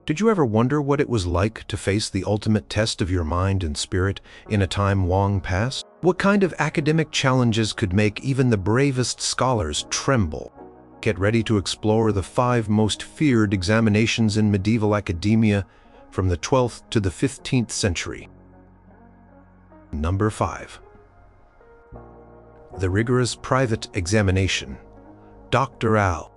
Did you ever wonder what it was like to face the ultimate test of your mind and spirit in a time long past? What kind of academic challenges could make even the bravest scholars tremble? Get ready to explore the 5 most feared examinations in medieval academia from the 12th to the 15th century. Number 5. The rigorous private examination. Doctoral.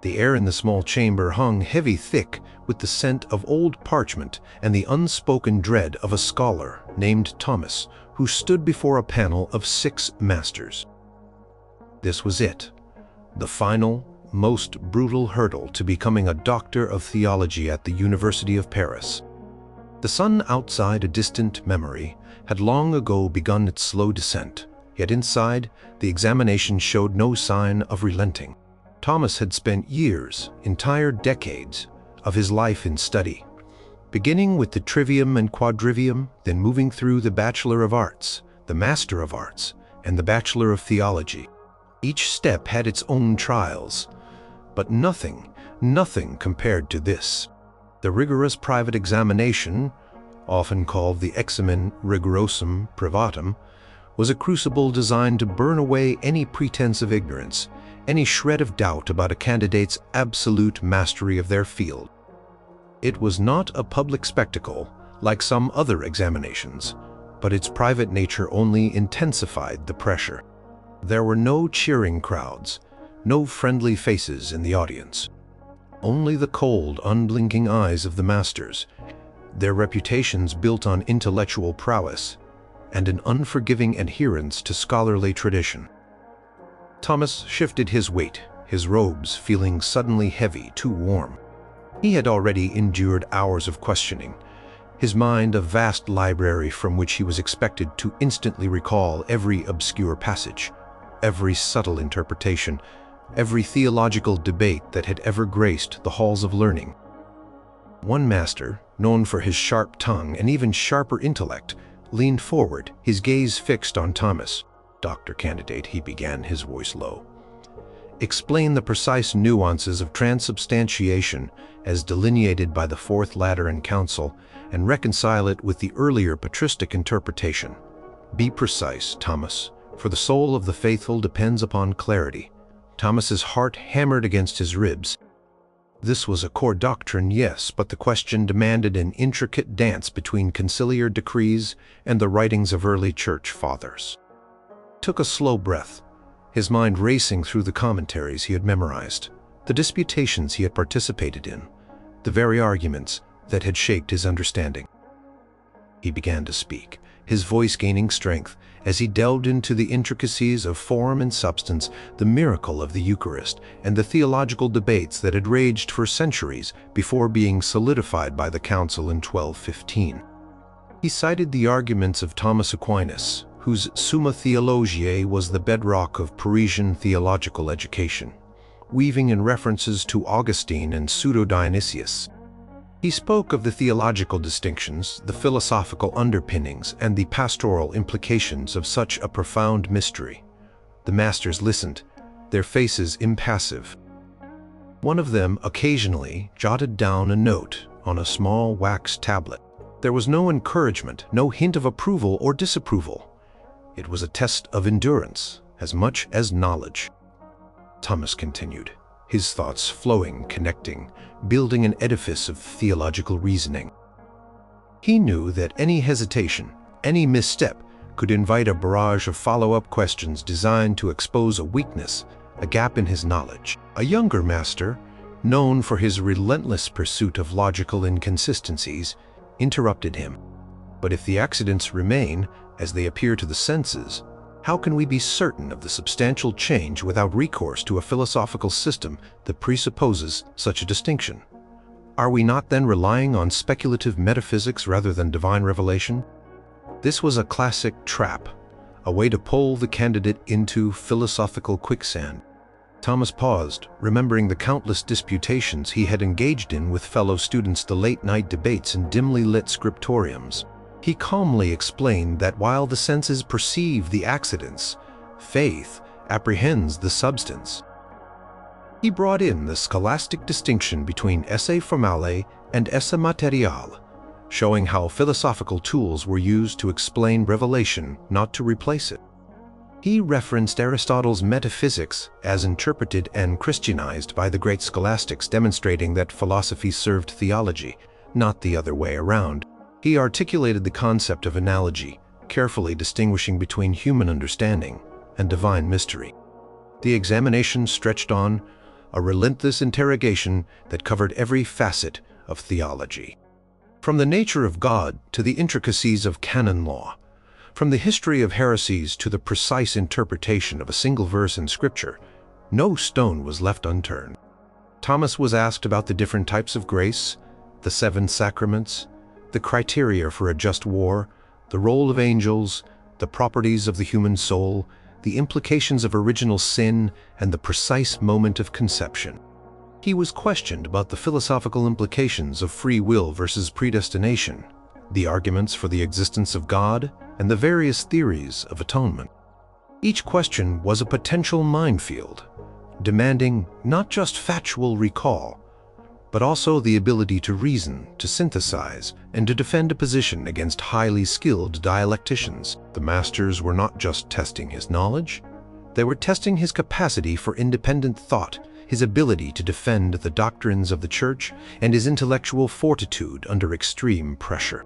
The air in the small chamber hung heavy thick with the scent of old parchment and the unspoken dread of a scholar named Thomas, who stood before a panel of 6 masters. This was it, the final, most brutal hurdle to becoming a Doctor of Theology at the University of Paris. The sun outside a distant memory had long ago begun its slow descent, yet inside, the examination showed no sign of relenting. Thomas had spent years, entire decades, of his life in study, beginning with the trivium and quadrivium, then moving through the Bachelor of Arts, the Master of Arts, and the Bachelor of Theology. Each step had its own trials, but nothing compared to this. The rigorous private examination, often called the Examen Rigorosum Privatum, was a crucible designed to burn away any pretense of ignorance, any shred of doubt about a candidate's absolute mastery of their field. It was not a public spectacle like some other examinations, but its private nature only intensified the pressure. There were no cheering crowds, no friendly faces in the audience. Only the cold, unblinking eyes of the masters, their reputations built on intellectual prowess and an unforgiving adherence to scholarly tradition. Thomas shifted his weight, his robes feeling suddenly heavy, too warm. He had already endured hours of questioning, his mind a vast library from which he was expected to instantly recall every obscure passage, every subtle interpretation, every theological debate that had ever graced the halls of learning. One master, known for his sharp tongue and even sharper intellect, leaned forward, his gaze fixed on Thomas. "Dr. Candidate," he began, his voice low, "explain the precise nuances of transubstantiation as delineated by the Fourth Lateran Council and reconcile it with the earlier patristic interpretation. Be precise, Thomas, for the soul of the faithful depends upon clarity." Thomas's heart hammered against his ribs. This was a core doctrine, yes, but the question demanded an intricate dance between conciliar decrees and the writings of early church fathers. He took a slow breath, his mind racing through the commentaries he had memorized, the disputations he had participated in, the very arguments that had shaped his understanding. He began to speak, his voice gaining strength as he delved into the intricacies of form and substance, the miracle of the Eucharist, and the theological debates that had raged for centuries before being solidified by the Council in 1215. He cited the arguments of Thomas Aquinas, whose Summa Theologiae was the bedrock of Parisian theological education, weaving in references to Augustine and Pseudo-Dionysius. He spoke of the theological distinctions, the philosophical underpinnings, and the pastoral implications of such a profound mystery. The masters listened, their faces impassive. One of them occasionally jotted down a note on a small wax tablet. There was no encouragement, no hint of approval or disapproval. It was a test of endurance as much as knowledge. Thomas continued, his thoughts flowing, connecting, building an edifice of theological reasoning. He knew that any hesitation, any misstep, could invite a barrage of follow-up questions designed to expose a weakness, a gap in his knowledge. A younger master, known for his relentless pursuit of logical inconsistencies, interrupted him. But if the accidents remain, as they appear to the senses, how can we be certain of the substantial change without recourse to a philosophical system that presupposes such a distinction? Are we not then relying on speculative metaphysics rather than divine revelation? This was a classic trap, a way to pull the candidate into philosophical quicksand. Thomas paused, remembering the countless disputations he had engaged in with fellow students, the late-night debates in dimly lit scriptoriums. He calmly explained that while the senses perceive the accidents, faith apprehends the substance. He brought in the scholastic distinction between esse formale and esse materiale, showing how philosophical tools were used to explain revelation, not to replace it. He referenced Aristotle's metaphysics as interpreted and Christianized by the great scholastics, demonstrating that philosophy served theology, not the other way around. He articulated the concept of analogy, carefully distinguishing between human understanding and divine mystery. The examination stretched on, a relentless interrogation that covered every facet of theology. From the nature of God to the intricacies of canon law, from the history of heresies to the precise interpretation of a single verse in Scripture, no stone was left unturned. Thomas was asked about the different types of grace, the 7 sacraments, the criteria for a just war, the role of angels, the properties of the human soul, the implications of original sin, and the precise moment of conception. He was questioned about the philosophical implications of free will versus predestination, the arguments for the existence of God, and the various theories of atonement. Each question was a potential minefield, demanding not just factual recall, but also the ability to reason, to synthesize, and to defend a position against highly skilled dialecticians. The masters were not just testing his knowledge, they were testing his capacity for independent thought, his ability to defend the doctrines of the Church, and his intellectual fortitude under extreme pressure.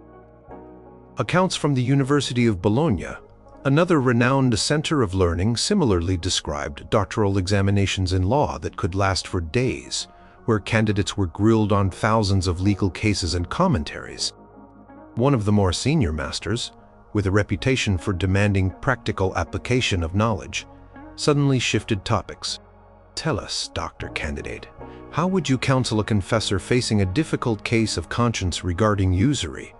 Accounts from the University of Bologna, another renowned center of learning, similarly described doctoral examinations in law that could last for days, where candidates were grilled on thousands of legal cases and commentaries. One of the more senior masters, with a reputation for demanding practical application of knowledge, suddenly shifted topics. "Tell us, Dr. Candidate, how would you counsel a confessor facing a difficult case of conscience regarding usury?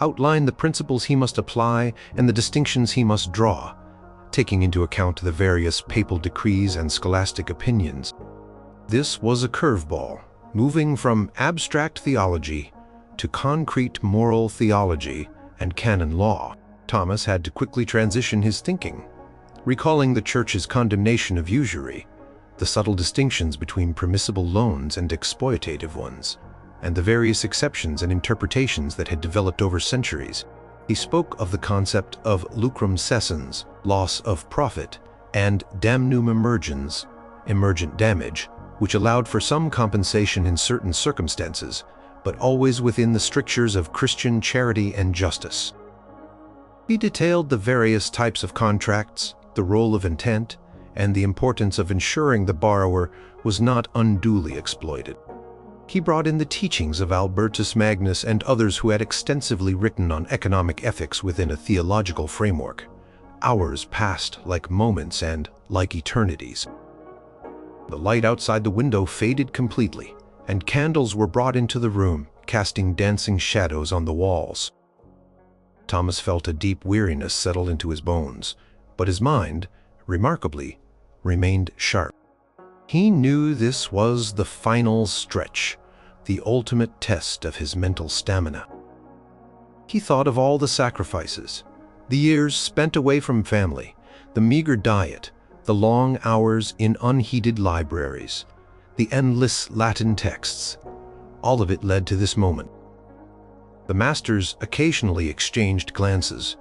Outline the principles he must apply and the distinctions he must draw, taking into account the various papal decrees and scholastic opinions." This was a curveball, moving from abstract theology to concrete moral theology and canon law. Thomas had to quickly transition his thinking, recalling the Church's condemnation of usury, the subtle distinctions between permissible loans and exploitative ones, and the various exceptions and interpretations that had developed over centuries. He spoke of the concept of lucrum cessans, loss of profit, and damnum emergens, emergent damage, which allowed for some compensation in certain circumstances, but always within the strictures of Christian charity and justice. He detailed the various types of contracts, the role of intent, and the importance of ensuring the borrower was not unduly exploited. He brought in the teachings of Albertus Magnus and others who had extensively written on economic ethics within a theological framework. Hours passed like moments and like eternities. The light outside the window faded completely, and candles were brought into the room, casting dancing shadows on the walls. Thomas felt a deep weariness settle into his bones, but his mind, remarkably, remained sharp. He knew this was the final stretch, the ultimate test of his mental stamina. He thought of all the sacrifices, the years spent away from family, the meager diet, the long hours in unheated libraries, the endless Latin texts. All of it led to this moment. The masters occasionally exchanged glances,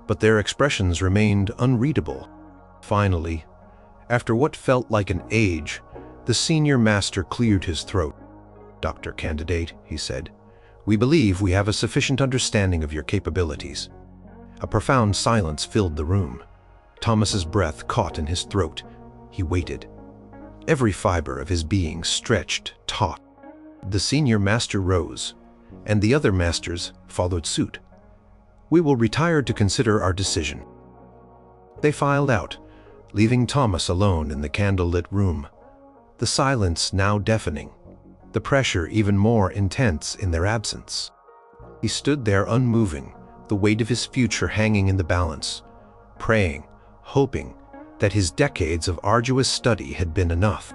but their expressions remained unreadable. Finally, after what felt like an age, the senior master cleared his throat. "Dr. Candidate," he said, "we believe we have a sufficient understanding of your capabilities." A profound silence filled the room. Thomas's breath caught in his throat. He waited. Every fiber of his being stretched taut. The senior master rose, and the other masters followed suit. "We will retire to consider our decision." They filed out, leaving Thomas alone in the candlelit room, the silence now deafening, the pressure even more intense in their absence. He stood there unmoving, the weight of his future hanging in the balance, praying, hoping that his decades of arduous study had been enough.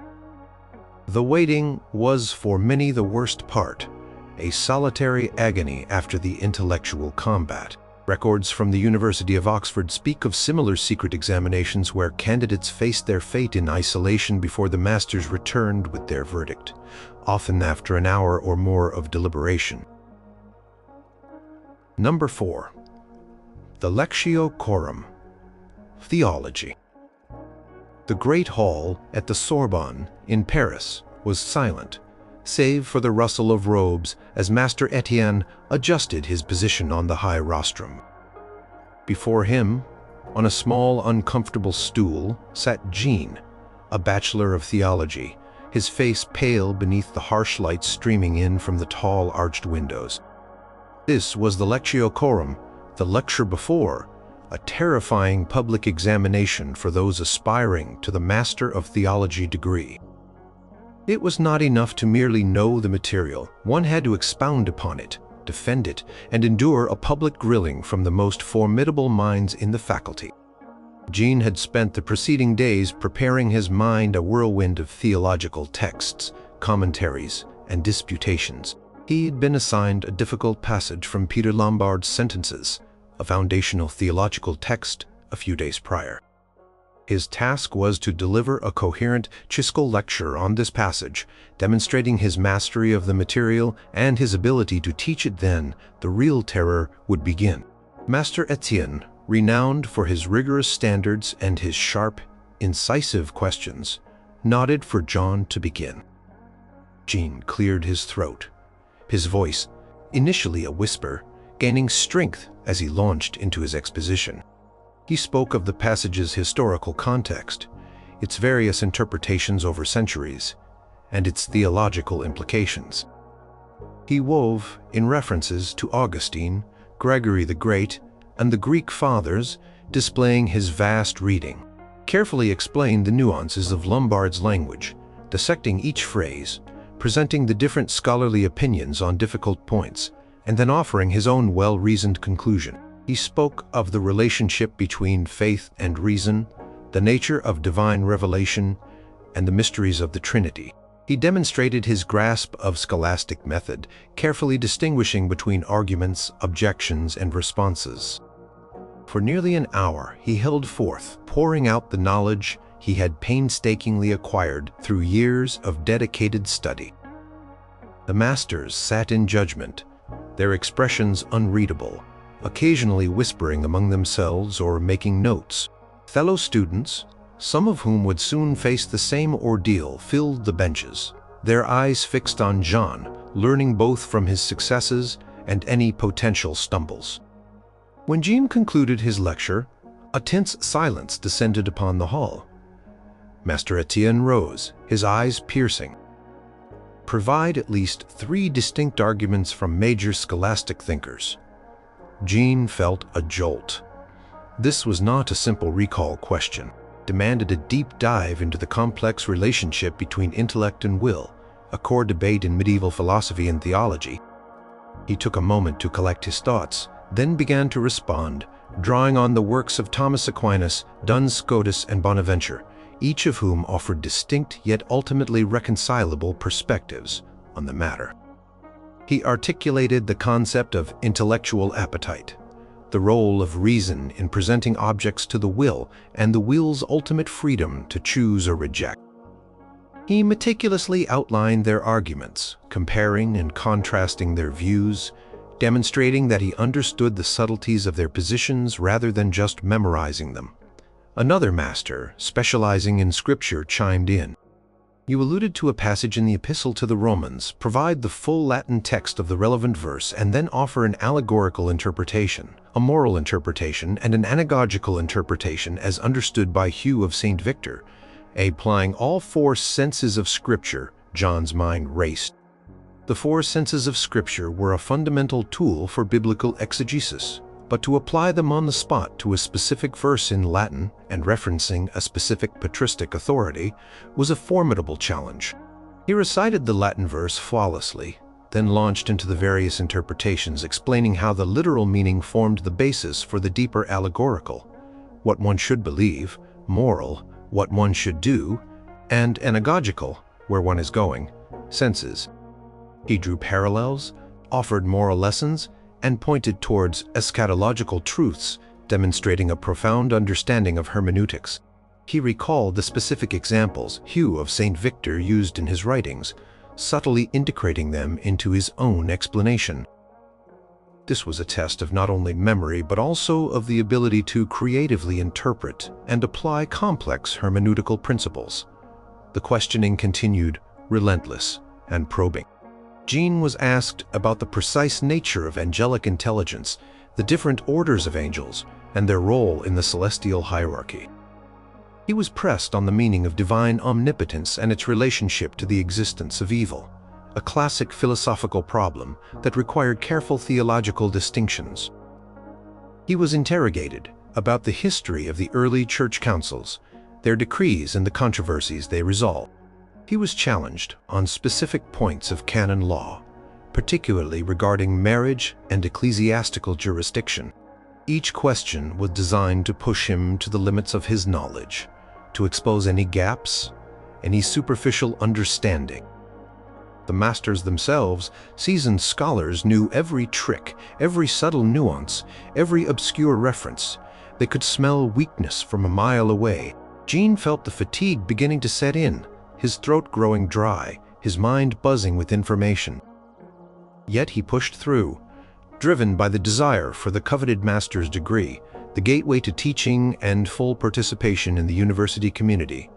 The waiting was for many the worst part, a solitary agony after the intellectual combat. Records from the University of Oxford speak of similar secret examinations where candidates faced their fate in isolation before the masters returned with their verdict, often after an hour or more of deliberation. Number 4. The Lectio Coram. Theology. The great hall at the Sorbonne in Paris was silent, save for the rustle of robes as Master Etienne adjusted his position on the high rostrum. Before him, on a small, uncomfortable stool, sat Jean, a bachelor of theology, his face pale beneath the harsh light streaming in from the tall, arched windows. This was the Lectio Coram, the lecture before, a terrifying public examination for those aspiring to the Master of Theology degree. It was not enough to merely know the material. One had to expound upon it, defend it, and endure a public grilling from the most formidable minds in the faculty. Jean had spent the preceding days preparing his mind a whirlwind of theological texts, commentaries, and disputations. He had been assigned a difficult passage from Peter Lombard's Sentences, a foundational theological text, a few days prior. His task was to deliver a coherent chiscal lecture on this passage, demonstrating his mastery of the material and his ability to teach it. Then the real terror would begin. Master Etienne, renowned for his rigorous standards and his sharp, incisive questions, nodded for John to begin. Jean cleared his throat, his voice, initially a whisper, gaining strength as he launched into his exposition. He spoke of the passage's historical context, its various interpretations over centuries, and its theological implications. He wove in references to Augustine, Gregory the Great, and the Greek Fathers, displaying his vast reading, carefully explained the nuances of Lombard's language, dissecting each phrase, presenting the different scholarly opinions on difficult points, and then offering his own well-reasoned conclusion. He spoke of the relationship between faith and reason, the nature of divine revelation, and the mysteries of the Trinity. He demonstrated his grasp of scholastic method, carefully distinguishing between arguments, objections, and responses. For nearly an hour he held forth, pouring out the knowledge he had painstakingly acquired through years of dedicated study. The masters sat in judgment, their expressions unreadable, occasionally whispering among themselves or making notes. Fellow students, some of whom would soon face the same ordeal, filled the benches, their eyes fixed on Jean, learning both from his successes and any potential stumbles. When Jean concluded his lecture, a tense silence descended upon the hall. Master Etienne rose, his eyes piercing. Provide at least 3 distinct arguments from major scholastic thinkers. Jean felt a jolt. This was not a simple recall question. It demanded a deep dive into the complex relationship between intellect and will, a core debate in medieval philosophy and theology. He took a moment to collect his thoughts, then began to respond, drawing on the works of Thomas Aquinas, Duns Scotus, and Bonaventure, each of whom offered distinct yet ultimately reconcilable perspectives on the matter. He articulated the concept of intellectual appetite, the role of reason in presenting objects to the will, and the will's ultimate freedom to choose or reject. He meticulously outlined their arguments, comparing and contrasting their views, demonstrating that he understood the subtleties of their positions rather than just memorizing them. Another master, specializing in Scripture, chimed in. You alluded to a passage in the Epistle to the Romans. Provide the full Latin text of the relevant verse and then offer an allegorical interpretation, a moral interpretation, and an anagogical interpretation as understood by Hugh of St. Victor. Applying all 4 senses of Scripture, John's mind raced. The 4 senses of Scripture were a fundamental tool for biblical exegesis, but to apply them on the spot to a specific verse in Latin and referencing a specific patristic authority was a formidable challenge. He recited the Latin verse flawlessly, then launched into the various interpretations, explaining how the literal meaning formed the basis for the deeper allegorical, what one should believe, moral, what one should do, and anagogical, where one is going, senses. He drew parallels, offered moral lessons, and pointed towards eschatological truths, demonstrating a profound understanding of hermeneutics. He recalled the specific examples Hugh of St. Victor used in his writings, subtly integrating them into his own explanation. This was a test of not only memory but also of the ability to creatively interpret and apply complex hermeneutical principles. The questioning continued, relentless and probing. Jean was asked about the precise nature of angelic intelligence, the different orders of angels, and their role in the celestial hierarchy. He was pressed on the meaning of divine omnipotence and its relationship to the existence of evil, a classic philosophical problem that required careful theological distinctions. He was interrogated about the history of the early church councils, their decrees and the controversies they resolved. He was challenged on specific points of canon law, particularly regarding marriage and ecclesiastical jurisdiction. Each question was designed to push him to the limits of his knowledge, to expose any gaps, any superficial understanding. The masters themselves, seasoned scholars, knew every trick, every subtle nuance, every obscure reference. They could smell weakness from a mile away. Jean felt the fatigue beginning to set in, his throat growing dry, his mind buzzing with information. Yet he pushed through, driven by the desire for the coveted master's degree, the gateway to teaching and full participation in the university community.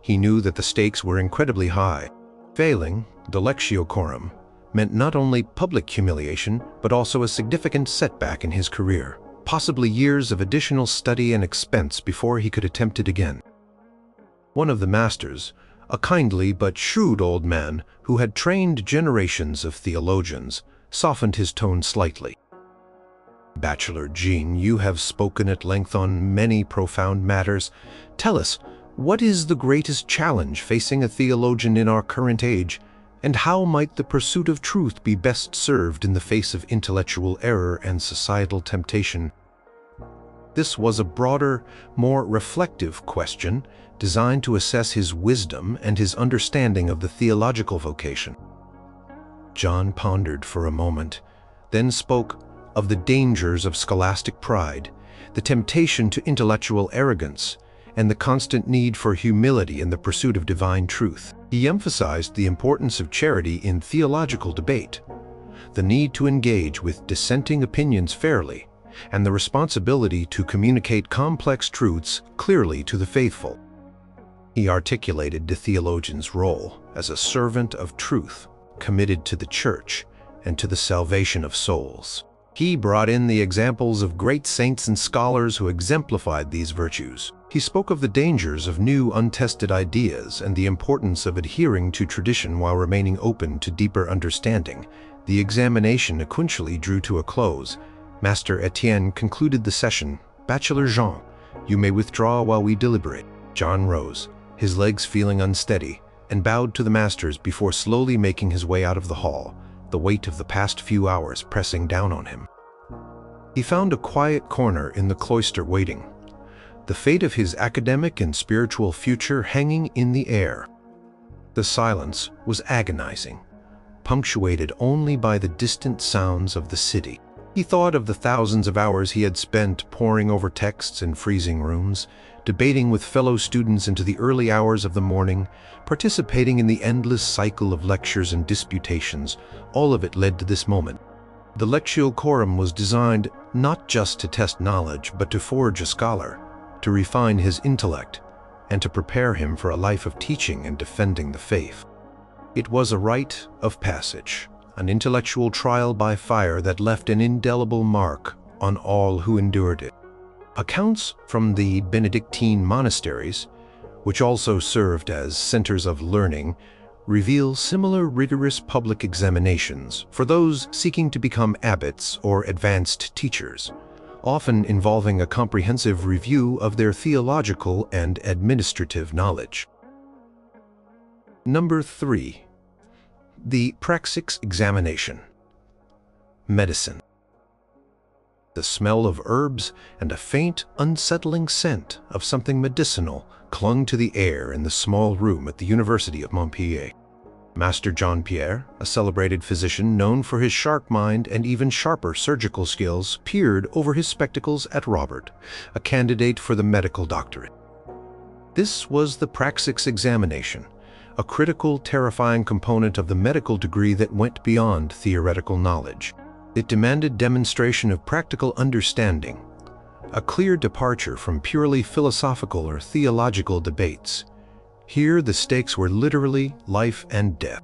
He knew that the stakes were incredibly high. Failing the Lectio Coram meant not only public humiliation, but also a significant setback in his career, possibly years of additional study and expense before he could attempt it again. One of the masters, a kindly but shrewd old man who had trained generations of theologians, softened his tone slightly. "Bachelor Jean, you have spoken at length on many profound matters. Tell us, what is the greatest challenge facing a theologian in our current age, and how might the pursuit of truth be best served in the face of intellectual error and societal temptation?" This was a broader, more reflective question designed to assess his wisdom and his understanding of the theological vocation. John pondered for a moment, then spoke of the dangers of scholastic pride, the temptation to intellectual arrogance, and the constant need for humility in the pursuit of divine truth. He emphasized the importance of charity in theological debate, the need to engage with dissenting opinions fairly, and the responsibility to communicate complex truths clearly to the faithful. He articulated the theologian's role as a servant of truth, committed to the church and to the salvation of souls. He brought in the examples of great saints and scholars who exemplified these virtues. He spoke of the dangers of new, untested ideas and the importance of adhering to tradition while remaining open to deeper understanding. The examination eventually drew to a close. Master Etienne concluded the session. "Bachelor Jean, you may withdraw while we deliberate." John rose, his legs feeling unsteady, and bowed to the masters before slowly making his way out of the hall, the weight of the past few hours pressing down on him. He found a quiet corner in the cloister waiting, the fate of his academic and spiritual future hanging in the air. The silence was agonizing, punctuated only by the distant sounds of the city. He thought of the thousands of hours he had spent poring over texts in freezing rooms, debating with fellow students into the early hours of the morning, participating in the endless cycle of lectures and disputations. All of it led to this moment. The Lectio Coram was designed not just to test knowledge, but to forge a scholar, to refine his intellect, and to prepare him for a life of teaching and defending the faith. It was a rite of passage, an intellectual trial by fire that left an indelible mark on all who endured it. Accounts from the Benedictine monasteries, which also served as centers of learning, reveal similar rigorous public examinations for those seeking to become abbots or advanced teachers, often involving a comprehensive review of their theological and administrative knowledge. Number 3. The Praxis Examination. Medicine. The smell of herbs and a faint, unsettling scent of something medicinal clung to the air in the small room at the University of Montpellier. Master Jean-Pierre, a celebrated physician known for his sharp mind and even sharper surgical skills, peered over his spectacles at Robert, a candidate for the medical doctorate. This was the praxis examination, a critical, terrifying component of the medical degree that went beyond theoretical knowledge. It demanded demonstration of practical understanding, a clear departure from purely philosophical or theological debates. Here, the stakes were literally life and death.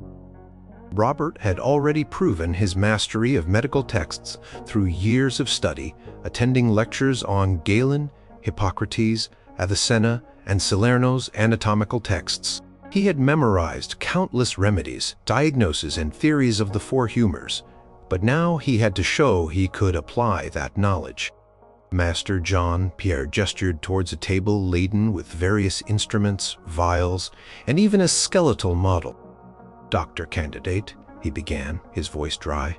Robert had already proven his mastery of medical texts through years of study, attending lectures on Galen, Hippocrates, Avicenna, and Salerno's anatomical texts. He had memorized countless remedies, diagnoses, and theories of the four humors, but now he had to show he could apply that knowledge. Master Jean-Pierre gestured towards a table laden with various instruments, vials, and even a skeletal model. "Dr. Candidate," he began, his voice dry,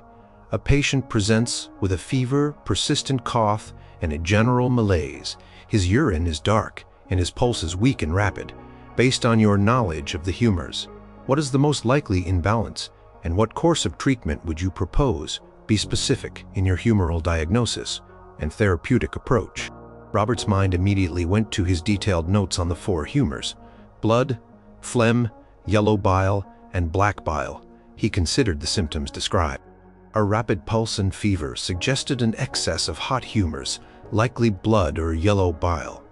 "a patient presents with a fever, persistent cough, and a general malaise. His urine is dark, and his pulse is weak and rapid. Based on your knowledge of the humors, what is the most likely imbalance, and what course of treatment would you propose? Be specific in your humoral diagnosis and therapeutic approach." Robert's mind immediately went to his detailed notes on the four humors: blood, phlegm, yellow bile, and black bile. He considered the symptoms described. A rapid pulse and fever suggested an excess of hot humors, likely blood or yellow bile.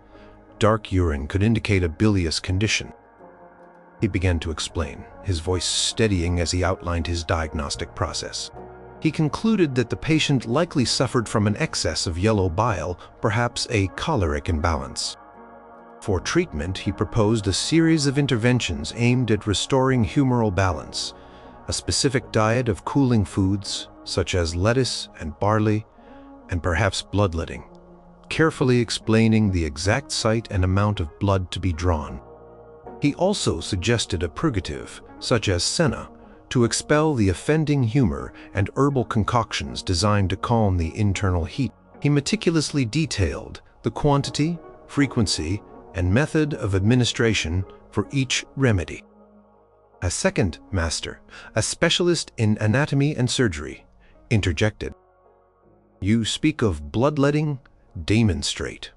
Dark urine could indicate a bilious condition. He began to explain, his voice steadying as he outlined his diagnostic process. He concluded that the patient likely suffered from an excess of yellow bile, perhaps a choleric imbalance. For treatment, he proposed a series of interventions aimed at restoring humoral balance, a specific diet of cooling foods, such as lettuce and barley, and perhaps bloodletting, carefully explaining the exact site and amount of blood to be drawn. He also suggested a purgative, such as senna, to expel the offending humor, and herbal concoctions designed to calm the internal heat. He meticulously detailed the quantity, frequency, and method of administration for each remedy. A second master, a specialist in anatomy and surgery, interjected, "You speak of bloodletting? Demonstrate."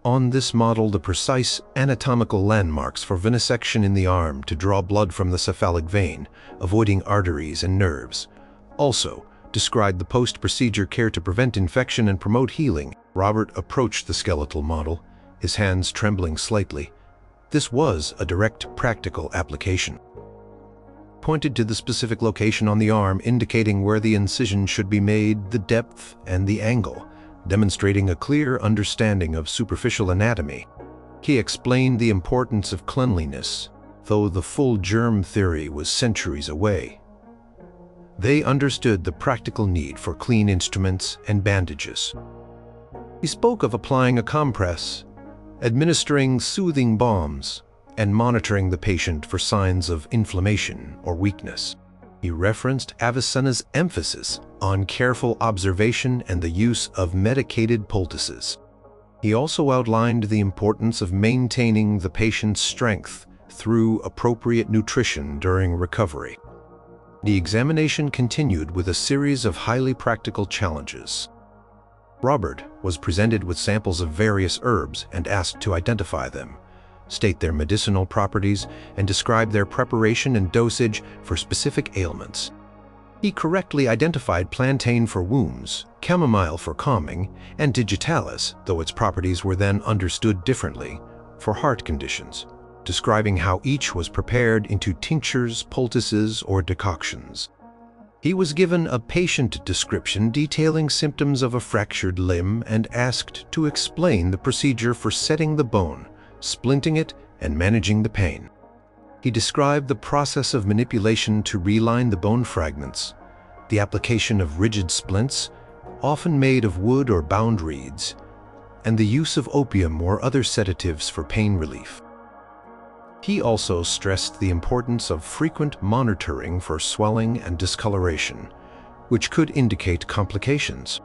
On this model, the precise anatomical landmarks for venesection in the arm to draw blood from the cephalic vein, avoiding arteries and nerves. Also, described the post-procedure care to prevent infection and promote healing. Robert approached the skeletal model, his hands trembling slightly. This was a direct practical application. Pointed to the specific location on the arm, indicating where the incision should be made, the depth, and the angle, demonstrating a clear understanding of superficial anatomy. He explained the importance of cleanliness, though the full germ theory was centuries away. They understood the practical need for clean instruments and bandages. He spoke of applying a compress, administering soothing balms, and monitoring the patient for signs of inflammation or weakness. He referenced Avicenna's emphasis on careful observation and the use of medicated poultices. He also outlined the importance of maintaining the patient's strength through appropriate nutrition during recovery. The examination continued with a series of highly practical challenges. Robert was presented with samples of various herbs and asked to identify them, state their medicinal properties, and describe their preparation and dosage for specific ailments. He correctly identified plantain for wounds, chamomile for calming, and digitalis, though its properties were then understood differently, for heart conditions, describing how each was prepared into tinctures, poultices, or decoctions. He was given a patient description detailing symptoms of a fractured limb and asked to explain the procedure for setting the bone, splinting it, and managing the pain. He described the process of manipulation to reline the bone fragments, the application of rigid splints, often made of wood or bound reeds, and the use of opium or other sedatives for pain relief. He also stressed the importance of frequent monitoring for swelling and discoloration, which could indicate complications.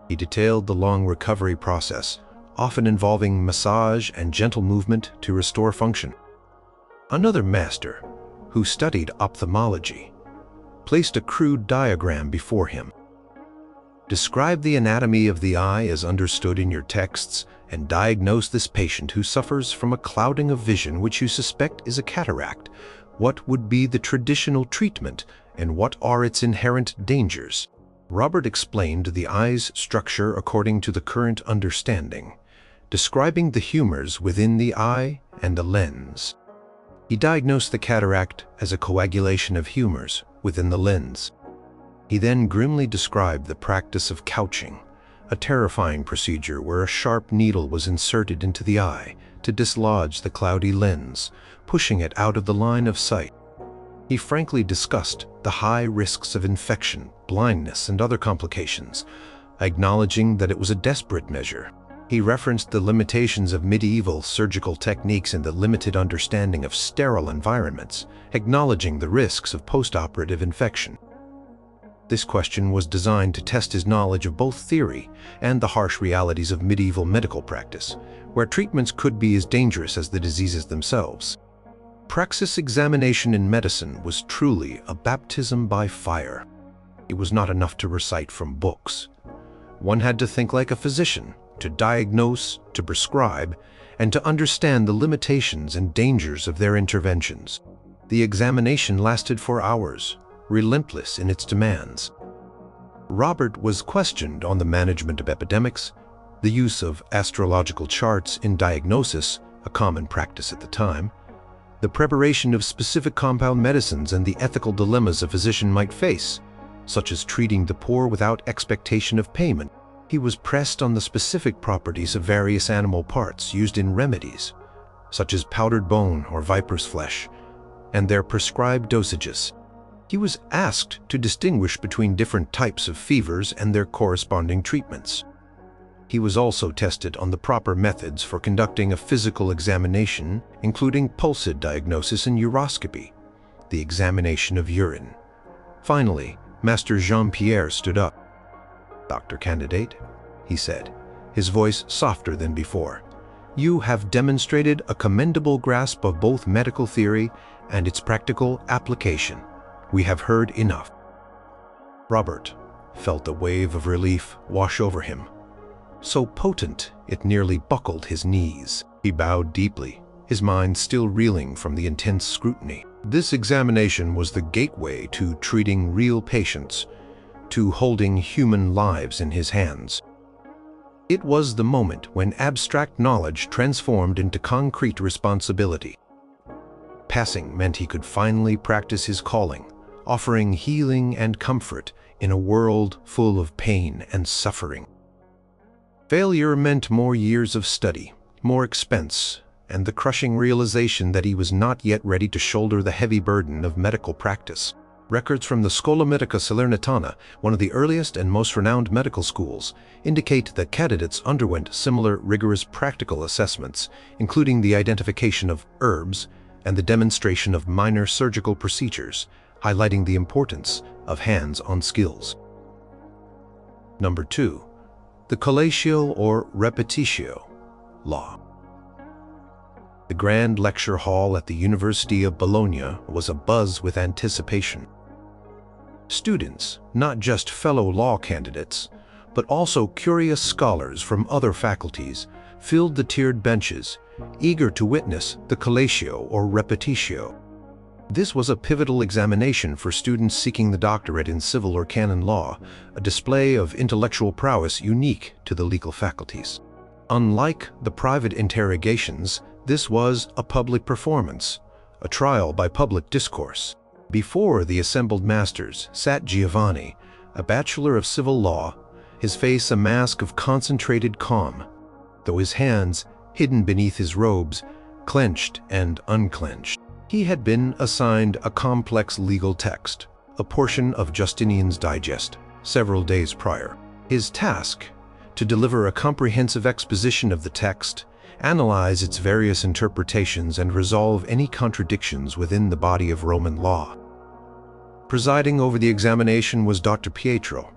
He detailed the long recovery process, often involving massage and gentle movement to restore function. Another master, who studied ophthalmology, placed a crude diagram before him. Describe the anatomy of the eye as understood in your texts and diagnose this patient who suffers from a clouding of vision which you suspect is a cataract. What would be the traditional treatment and what are its inherent dangers? Robert explained the eye's structure according to the current understanding, describing the humors within the eye and the lens. He diagnosed the cataract as a coagulation of humors within the lens. He then grimly described the practice of couching, a terrifying procedure where a sharp needle was inserted into the eye to dislodge the cloudy lens, pushing it out of the line of sight. He frankly discussed the high risks of infection, blindness, and other complications, acknowledging that it was a desperate measure. He referenced the limitations of medieval surgical techniques and the limited understanding of sterile environments, acknowledging the risks of post-operative infection. This question was designed to test his knowledge of both theory and the harsh realities of medieval medical practice, where treatments could be as dangerous as the diseases themselves. Praxis examination in medicine was truly a baptism by fire. It was not enough to recite from books. One had to think like a physician, to diagnose, to prescribe, and to understand the limitations and dangers of their interventions. The examination lasted for hours, relentless in its demands. Robert was questioned on the management of epidemics, the use of astrological charts in diagnosis, a common practice at the time, the preparation of specific compound medicines and the ethical dilemmas a physician might face, such as treating the poor without expectation of payment. He was pressed on the specific properties of various animal parts used in remedies, such as powdered bone or viper's flesh, and their prescribed dosages. He was asked to distinguish between different types of fevers and their corresponding treatments. He was also tested on the proper methods for conducting a physical examination, including pulsid diagnosis and uroscopy, the examination of urine. Finally, Master Jean-Pierre stood up. "Dr. Candidate," he said, his voice softer than before, "you have demonstrated a commendable grasp of both medical theory and its practical application. We have heard enough." Robert felt a wave of relief wash over him, so potent it nearly buckled his knees. He bowed deeply, his mind still reeling from the intense scrutiny. This examination was the gateway to treating real patients, to holding human lives in his hands. It was the moment when abstract knowledge transformed into concrete responsibility. Passing meant he could finally practice his calling, offering healing and comfort in a world full of pain and suffering. Failure meant more years of study, more expense, and the crushing realization that he was not yet ready to shoulder the heavy burden of medical practice. Records from the Schola Medica Salernitana, one of the earliest and most renowned medical schools, indicate that candidates underwent similar rigorous practical assessments, including the identification of herbs and the demonstration of minor surgical procedures, highlighting the importance of hands-on skills. Number 2. The collatio or repetitio law. The grand lecture hall at the University of Bologna was abuzz with anticipation. Students, not just fellow law candidates, but also curious scholars from other faculties, filled the tiered benches, eager to witness the collatio or repetitio. This was a pivotal examination for students seeking the doctorate in civil or canon law, a display of intellectual prowess unique to the legal faculties. Unlike the private interrogations, this was a public performance, a trial by public discourse. Before the assembled masters sat Giovanni, a bachelor of civil law, his face a mask of concentrated calm, though his hands, hidden beneath his robes, clenched and unclenched. He had been assigned a complex legal text, a portion of Justinian's Digest, several days prior. His task, to deliver a comprehensive exposition of the text, analyze its various interpretations, and resolve any contradictions within the body of Roman law. Presiding over the examination was Dr. Pietro,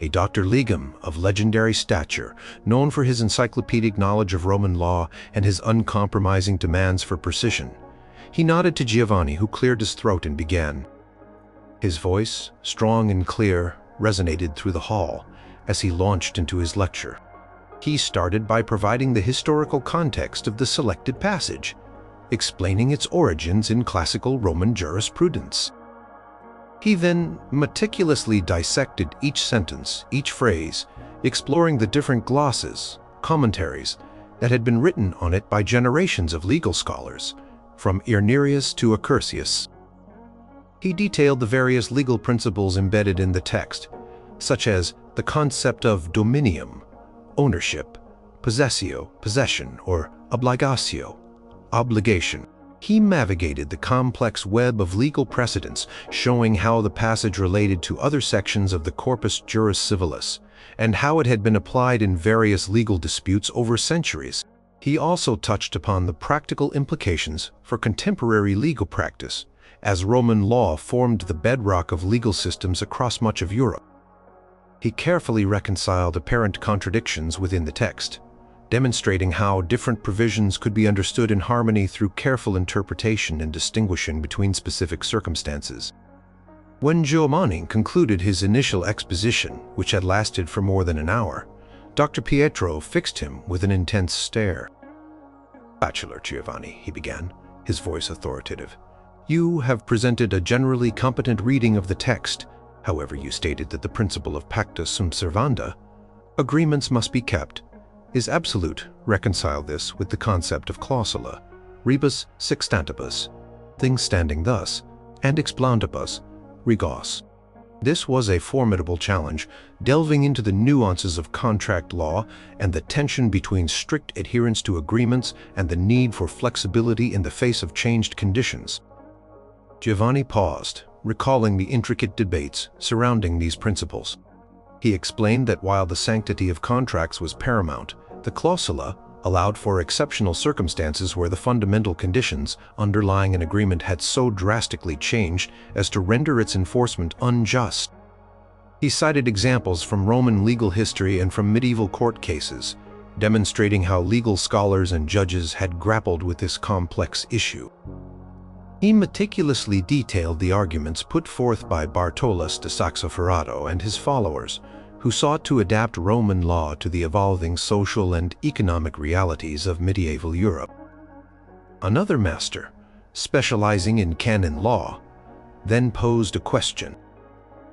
a Dr. Legum of legendary stature, known for his encyclopedic knowledge of Roman law and his uncompromising demands for precision. He nodded to Giovanni, who cleared his throat and began. His voice, strong and clear, resonated through the hall as he launched into his lecture. He started by providing the historical context of the selected passage, explaining its origins in classical Roman jurisprudence. He then meticulously dissected each sentence, each phrase, exploring the different glosses, commentaries that had been written on it by generations of legal scholars, from Irnerius to Accursius. He detailed the various legal principles embedded in the text, such as the concept of dominium, ownership, possessio, possession, or obligatio, obligation. He navigated the complex web of legal precedents, showing how the passage related to other sections of the corpus juris civilis, and how it had been applied in various legal disputes over centuries. He also touched upon the practical implications for contemporary legal practice, as Roman law formed the bedrock of legal systems across much of Europe. He carefully reconciled apparent contradictions within the text, demonstrating how different provisions could be understood in harmony through careful interpretation and distinguishing between specific circumstances. When Giovanni concluded his initial exposition, which had lasted for more than an hour, Dr. Pietro fixed him with an intense stare. "Bachelor Giovanni," he began, his voice authoritative, "you have presented a generally competent reading of the text. However, you stated that the principle of pacta sunt servanda, agreements must be kept, is absolute. Reconcile this with the concept of clausula, rebus sextantibus, things standing thus, and explandibus, regos." This was a formidable challenge, delving into the nuances of contract law and the tension between strict adherence to agreements and the need for flexibility in the face of changed conditions. Giovanni paused, recalling the intricate debates surrounding these principles. He explained that while the sanctity of contracts was paramount, the clausula allowed for exceptional circumstances where the fundamental conditions underlying an agreement had so drastically changed as to render its enforcement unjust. He cited examples from Roman legal history and from medieval court cases, demonstrating how legal scholars and judges had grappled with this complex issue. He meticulously detailed the arguments put forth by Bartolus de Saxoferrato and his followers, who sought to adapt Roman law to the evolving social and economic realities of medieval Europe. Another master, specializing in canon law, then posed a question.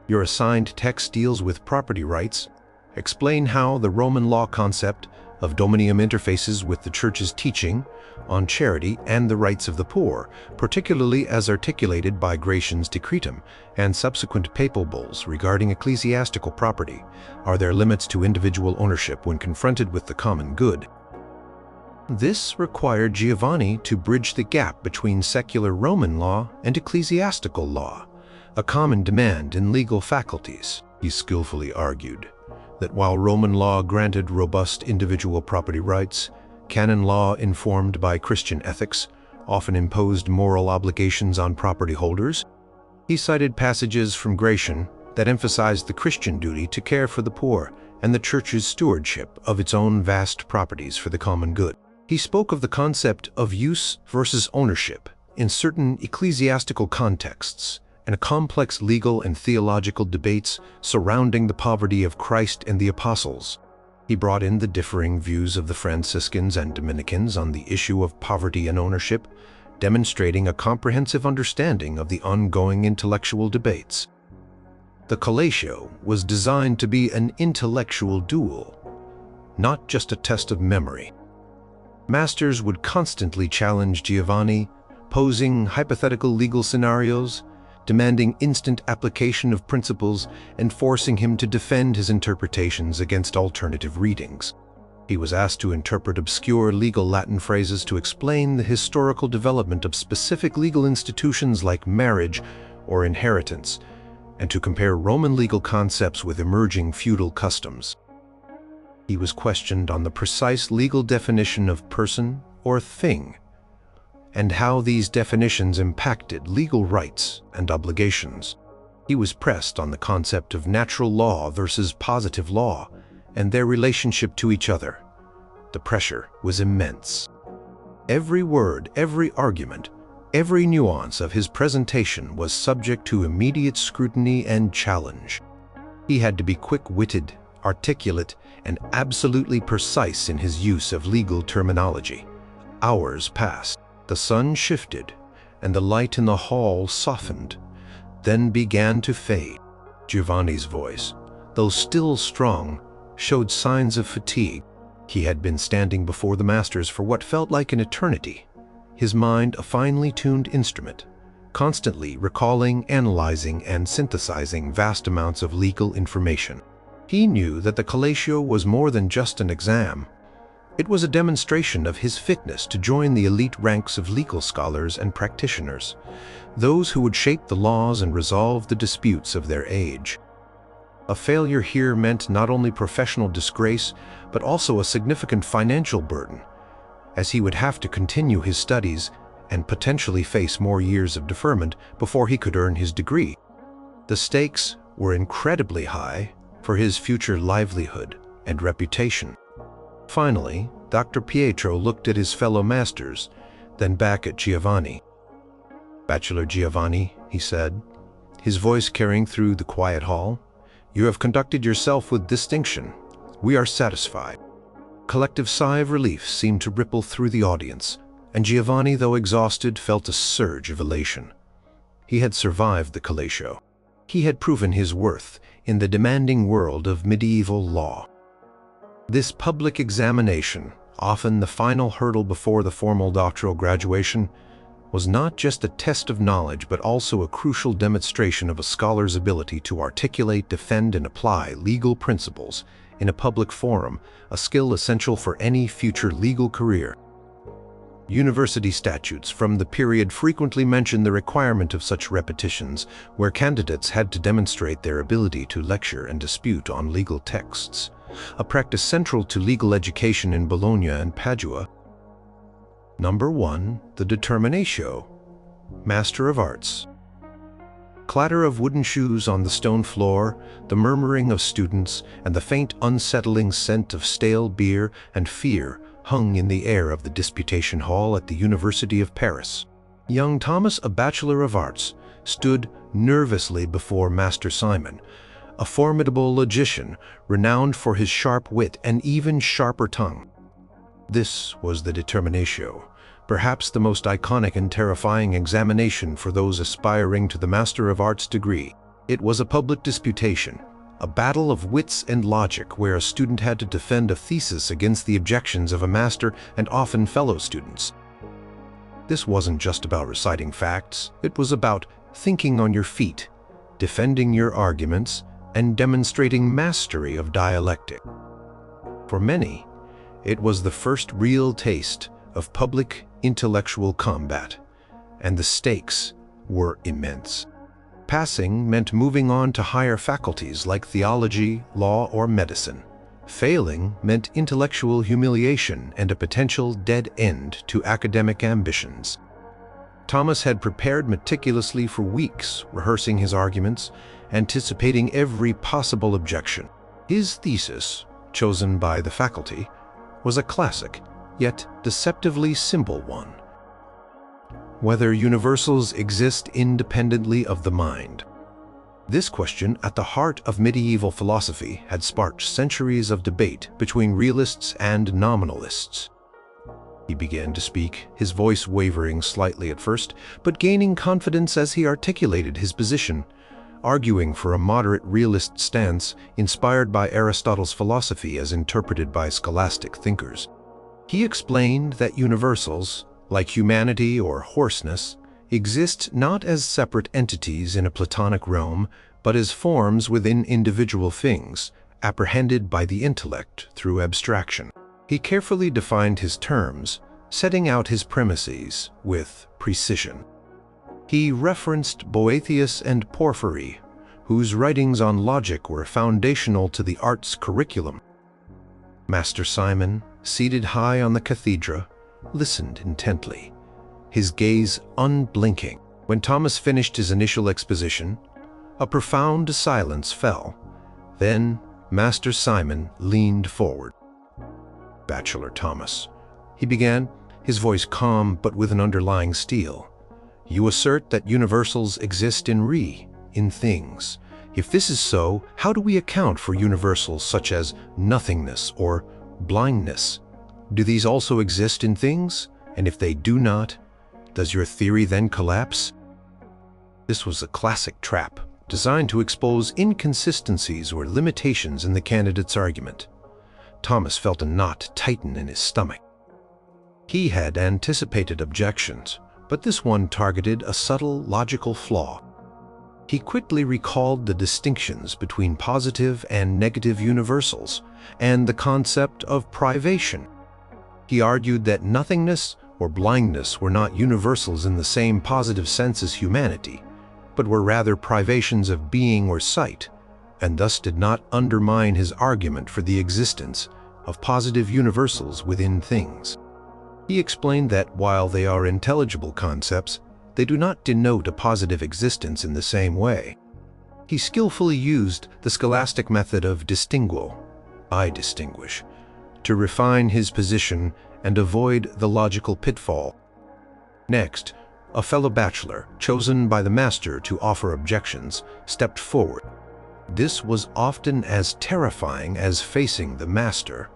"Your assigned text deals with property rights. Explain how the Roman law concept of dominium interfaces with the Church's teaching on charity and the rights of the poor, particularly as articulated by Gratian's Decretum and subsequent papal bulls regarding ecclesiastical property. Are there limits to individual ownership when confronted with the common good?" This required Giovanni to bridge the gap between secular Roman law and ecclesiastical law, a common demand in legal faculties. He skillfully argued that while Roman law granted robust individual property rights, canon law informed by Christian ethics often imposed moral obligations on property holders. He cited passages from Gratian that emphasized the Christian duty to care for the poor and the Church's stewardship of its own vast properties for the common good. He spoke of the concept of use versus ownership in certain ecclesiastical contexts, and complex legal and theological debates surrounding the poverty of Christ and the apostles. He brought in the differing views of the Franciscans and Dominicans on the issue of poverty and ownership, demonstrating a comprehensive understanding of the ongoing intellectual debates. The collatio was designed to be an intellectual duel, not just a test of memory. Masters would constantly challenge Giovanni, posing hypothetical legal scenarios, demanding instant application of principles, and forcing him to defend his interpretations against alternative readings. He was asked to interpret obscure legal Latin phrases to explain the historical development of specific legal institutions like marriage or inheritance, and to compare Roman legal concepts with emerging feudal customs. He was questioned on the precise legal definition of person or thing, and how these definitions impacted legal rights and obligations. He was pressed on the concept of natural law versus positive law and their relationship to each other. The pressure was immense. Every word, every argument Every nuance of his presentation was subject to immediate scrutiny and challenge. He had to be quick-witted, articulate, and absolutely precise in his use of legal terminology. Hours passed. The sun shifted, and the light in the hall softened, then began to fade. Giovanni's voice, though still strong, showed signs of fatigue. He had been standing before the masters for what felt like an eternity, his mind a finely tuned instrument, constantly recalling, analyzing, and synthesizing vast amounts of legal information. He knew that the collatio was more than just an exam. It was a demonstration of his fitness to join the elite ranks of legal scholars and practitioners, those who would shape the laws and resolve the disputes of their age. A failure here meant not only professional disgrace, but also a significant financial burden, as he would have to continue his studies and potentially face more years of deferment before he could earn his degree. The stakes were incredibly high for his future livelihood and reputation. Finally, Dr. Pietro looked at his fellow masters, then back at Giovanni. "Bachelor Giovanni," he said, his voice carrying through the quiet hall, "you have conducted yourself with distinction. We are satisfied." A collective sigh of relief seemed to ripple through the audience, and Giovanni, though exhausted, felt a surge of elation. He had survived the collatio. He had proven his worth in the demanding world of medieval law. This public examination, often the final hurdle before the formal doctoral graduation, was not just a test of knowledge but also a crucial demonstration of a scholar's ability to articulate, defend, and apply legal principles in a public forum, a skill essential for any future legal career. University statutes from the period frequently mention the requirement of such repetitions, where candidates had to demonstrate their ability to lecture and dispute on legal texts, a practice central to legal education in Bologna and Padua. Number 1. The Determinatio, Master of Arts. Clatter of wooden shoes on the stone floor, the murmuring of students, and the faint, unsettling scent of stale beer and fear hung in the air of the disputation hall at the University of Paris. Young Thomas, a Bachelor of Arts, stood nervously before Master Simon, a formidable logician renowned for his sharp wit and even sharper tongue. This was the Determinatio, perhaps the most iconic and terrifying examination for those aspiring to the Master of Arts degree. It was a public disputation, a battle of wits and logic where a student had to defend a thesis against the objections of a master and often fellow students. This wasn't just about reciting facts, it was about thinking on your feet, defending your arguments, and demonstrating mastery of dialectic. For many, it was the first real taste of public intellectual combat, and the stakes were immense. Passing meant moving on to higher faculties like theology, law, or medicine. Failing meant intellectual humiliation and a potential dead end to academic ambitions. Thomas had prepared meticulously for weeks, rehearsing his arguments, anticipating every possible objection. His thesis, chosen by the faculty, was a classic, yet deceptively simple one. Whether universals exist independently of the mind. This question, at the heart of medieval philosophy, had sparked centuries of debate between realists and nominalists. He began to speak, his voice wavering slightly at first, but gaining confidence as he articulated his position, arguing for a moderate realist stance inspired by Aristotle's philosophy as interpreted by scholastic thinkers. He explained that universals, like humanity or hoarseness, exist not as separate entities in a Platonic realm, but as forms within individual things, apprehended by the intellect through abstraction. He carefully defined his terms, setting out his premises with precision. He referenced Boethius and Porphyry, whose writings on logic were foundational to the arts curriculum. Master Simon, seated high on the cathedra, listened intently, his gaze unblinking. When Thomas finished his initial exposition, a profound silence fell. Then Master Simon leaned forward. "Bachelor Thomas," he began, his voice calm but with an underlying steel, You assert that universals exist in things. If this is so, how do we account for universals such as nothingness or blindness? Do these also exist in things? And if they do not, does your theory then collapse? This was a classic trap, designed to expose inconsistencies or limitations in the candidate's argument. Thomas felt a knot tighten in his stomach. He had anticipated objections, but this one targeted a subtle logical flaw. He quickly recalled the distinctions between positive and negative universals and the concept of privation. He argued that nothingness or blindness were not universals in the same positive sense as humanity, but were rather privations of being or sight, and thus did not undermine his argument for the existence of positive universals within things. He explained that while they are intelligible concepts, they do not denote a positive existence in the same way. He skillfully used the scholastic method of distinguo, I distinguish, to refine his position and avoid the logical pitfall. Next, a fellow bachelor, chosen by the master to offer objections, stepped forward. This was often as terrifying as facing the master,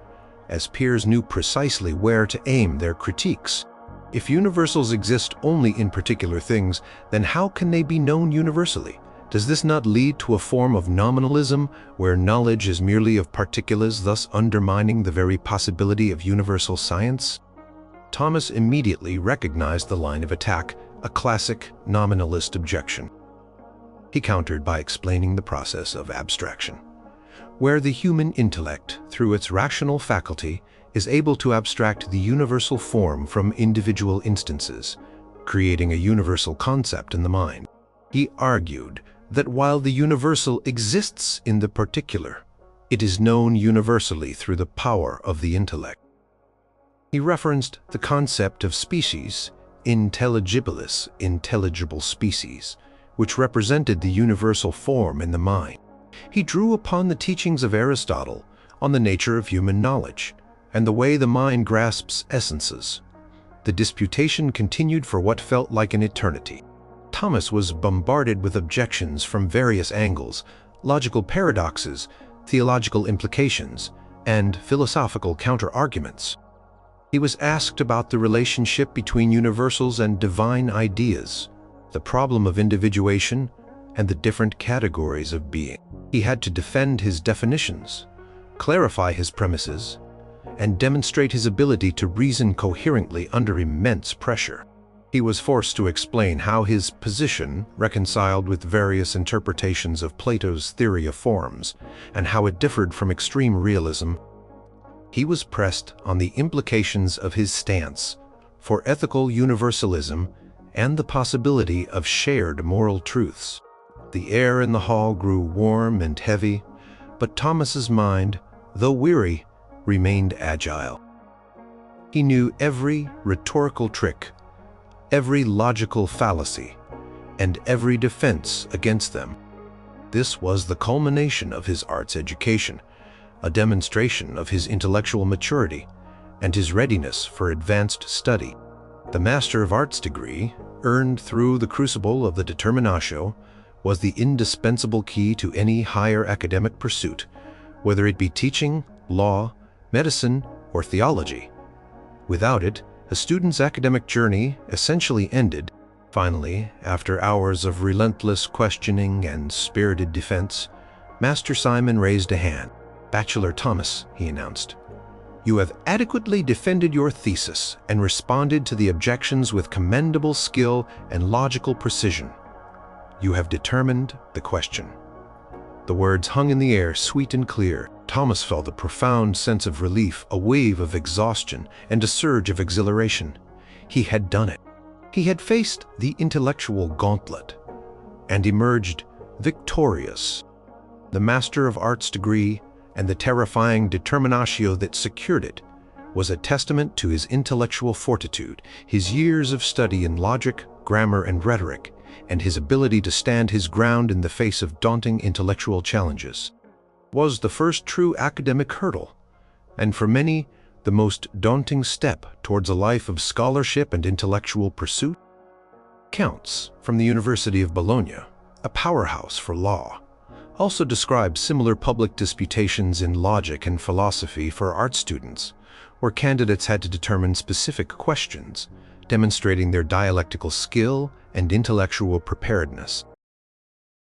as peers knew precisely where to aim their critiques. If universals exist only in particular things, then how can they be known universally? Does this not lead to a form of nominalism, where knowledge is merely of particulars, thus undermining the very possibility of universal science? Thomas immediately recognized the line of attack, a classic nominalist objection. He countered by explaining the process of abstraction, where the human intellect, through its rational faculty, is able to abstract the universal form from individual instances, creating a universal concept in the mind. He argued that while the universal exists in the particular, it is known universally through the power of the intellect. He referenced the concept of species, intelligibilis, intelligible species, which represented the universal form in the mind. He drew upon the teachings of Aristotle on the nature of human knowledge and the way the mind grasps essences. The disputation continued for what felt like an eternity. Thomas was bombarded with objections from various angles, logical paradoxes, theological implications, and philosophical counter-arguments. He was asked about the relationship between universals and divine ideas, the problem of individuation, and the different categories of being. He had to defend his definitions, clarify his premises, and demonstrate his ability to reason coherently under immense pressure. He was forced to explain how his position reconciled with various interpretations of Plato's theory of forms, and how it differed from extreme realism. He was pressed on the implications of his stance for ethical universalism and the possibility of shared moral truths. The air in the hall grew warm and heavy, but Thomas's mind, though weary, remained agile. He knew every rhetorical trick, every logical fallacy, and every defense against them. This was the culmination of his arts education, a demonstration of his intellectual maturity and his readiness for advanced study. The Master of Arts degree, earned through the crucible of the determinatio, was the indispensable key to any higher academic pursuit, whether it be teaching, law, medicine, or theology. Without it, a student's academic journey essentially ended. Finally, after hours of relentless questioning and spirited defense, Master Simon raised a hand. "Bachelor Thomas," he announced, "you have adequately defended your thesis and responded to the objections with commendable skill and logical precision. You have determined the question." The words hung in the air, sweet and clear. Thomas felt a profound sense of relief, a wave of exhaustion, and a surge of exhilaration. He had done it. He had faced the intellectual gauntlet and emerged victorious. The Master of Arts degree and the terrifying determinatio that secured it was a testament to his intellectual fortitude, his years of study in logic, grammar, and rhetoric, and his ability to stand his ground in the face of daunting intellectual challenges. It was the first true academic hurdle, and for many, the most daunting step towards a life of scholarship and intellectual pursuit. Accounts from the University of Bologna, a powerhouse for law, also describe similar public disputations in logic and philosophy for art students, where candidates had to determine specific questions, demonstrating their dialectical skill and intellectual preparedness.